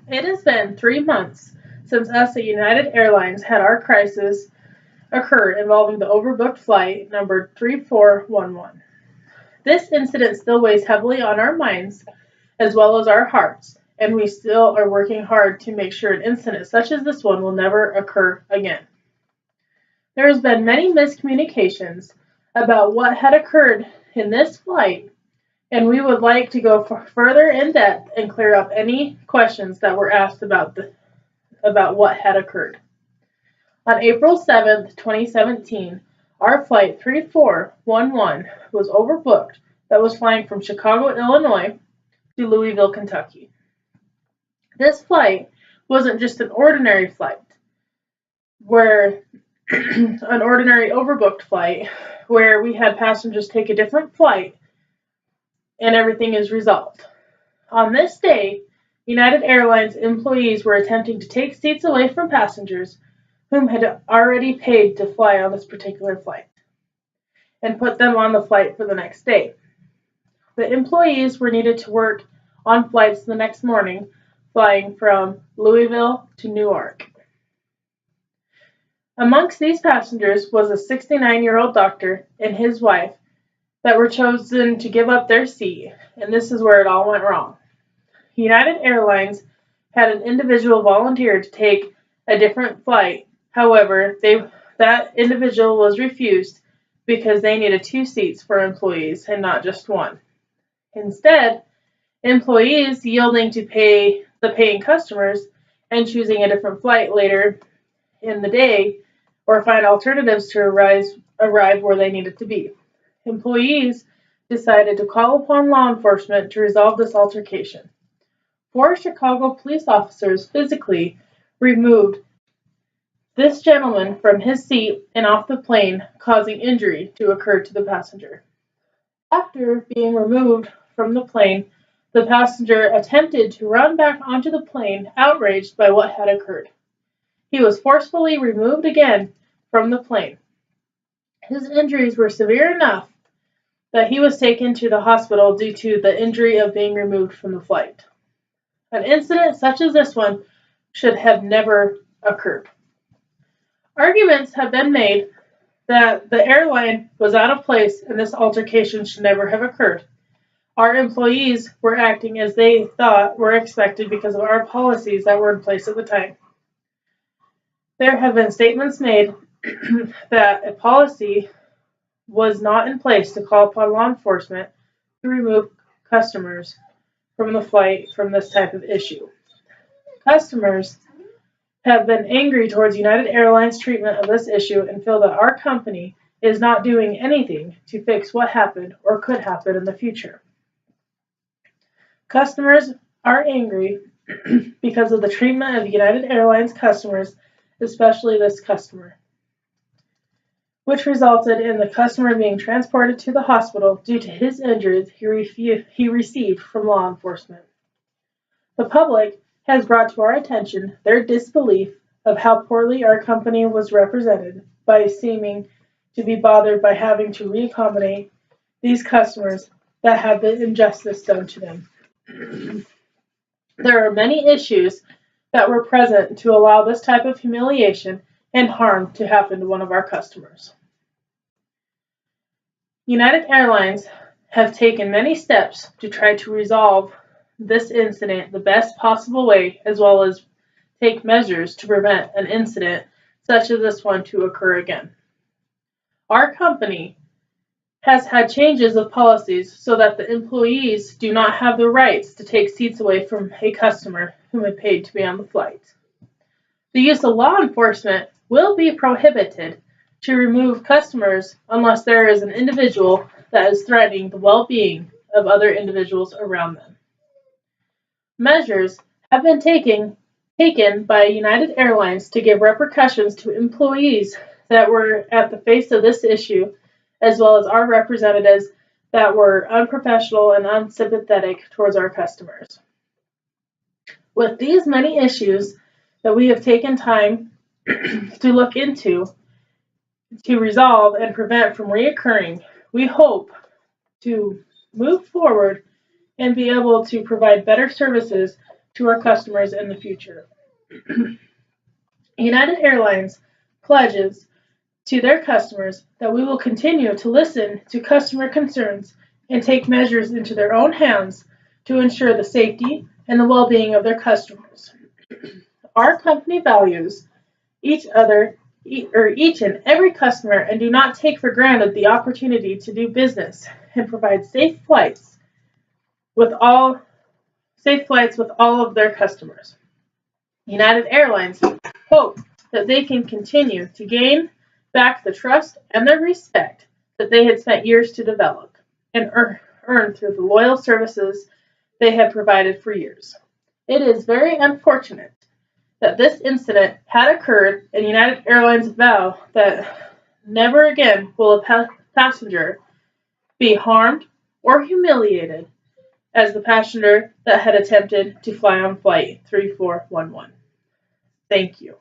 It has been 3 months since us at United Airlines had our crisis occur involving the overbooked flight number 3411. This incident still weighs heavily on our minds as well as our hearts, and we still are working hard to make sure an incident such as this one will never occur again. There has been many miscommunications about what had occurred in this flight, and we would like to go further in depth and clear up any questions that were asked about what had occurred. On April 7th, 2017, our flight 3411 was overbooked that was flying from Chicago, Illinois to Louisville, Kentucky. This flight wasn't just an ordinary flight, where an ordinary overbooked flight where we had passengers take a different flight and everything is resolved. On this day, United Airlines employees were attempting to take seats away from passengers whom had already paid to fly on this particular flight and put them on the flight for the next day. The employees were needed to work on flights the next morning, flying from Louisville to Newark. Amongst these passengers was a 69-year-old doctor and his wife that were chosen to give up their seat, and this is where it all went wrong. United Airlines had an individual volunteer to take a different flight. However, that individual was refused because they needed 2 seats for employees and not just one. Instead, employees yielding to the paying customers and choosing a different flight later in the day or find alternatives to arrive where they needed to be. Employees decided to call upon law enforcement to resolve this altercation. 4 Chicago police officers physically removed this gentleman from his seat and off the plane, causing injury to occur to the passenger. After being removed from the plane, the passenger attempted to run back onto the plane, outraged by what had occurred. He was forcefully removed again from the plane. His injuries were severe enough that he was taken to the hospital due to the injury of being removed from the flight. An incident such as this one should have never occurred. Arguments have been made that the airline was out of place and this altercation should never have occurred. Our employees were acting as they thought were expected because of our policies that were in place at the time. There have been statements made that a policy was not in place to call upon law enforcement to remove customers from the flight from this type of issue. Customers have been angry towards United Airlines' treatment of this issue and feel that our company is not doing anything to fix what happened or could happen in the future. Customers are angry because of the treatment of United Airlines customers, especially this customer, which resulted in the customer being transported to the hospital due to his injuries he received from law enforcement. The public has brought to our attention their disbelief of how poorly our company was represented by seeming to be bothered by having to reaccommodate these customers that have been injustice done to them. There are many issues that were present to allow this type of humiliation and harm to happen to one of our customers. United Airlines have taken many steps to try to resolve this incident the best possible way, as well as take measures to prevent an incident such as this one to occur again. Our company has had changes of policies so that the employees do not have the rights to take seats away from a customer whom had paid to be on the flight. The use of law enforcement will be prohibited to remove customers unless there is an individual that is threatening the well-being of other individuals around them. Measures have been taken by United Airlines to give repercussions to employees that were at the face of this issue, as well as our representatives that were unprofessional and unsympathetic towards our customers. With these many issues that we have taken time to look into, to resolve and prevent from reoccurring, we hope to move forward and be able to provide better services to our customers in the future. United Airlines pledges to their customers that we will continue to listen to customer concerns and take measures into their own hands to ensure the safety and the well-being of their customers. Our company values each and every customer and do not take for granted the opportunity to do business and provide safe flights with all of their customers. United Airlines hope that they can continue to gain back the trust and the respect that they had spent years to develop and earn through the loyal services they had provided for years. It is very unfortunate that this incident had occurred, and United Airlines vow that never again will a passenger be harmed or humiliated as the passenger that had attempted to fly on Flight 3411. Thank you.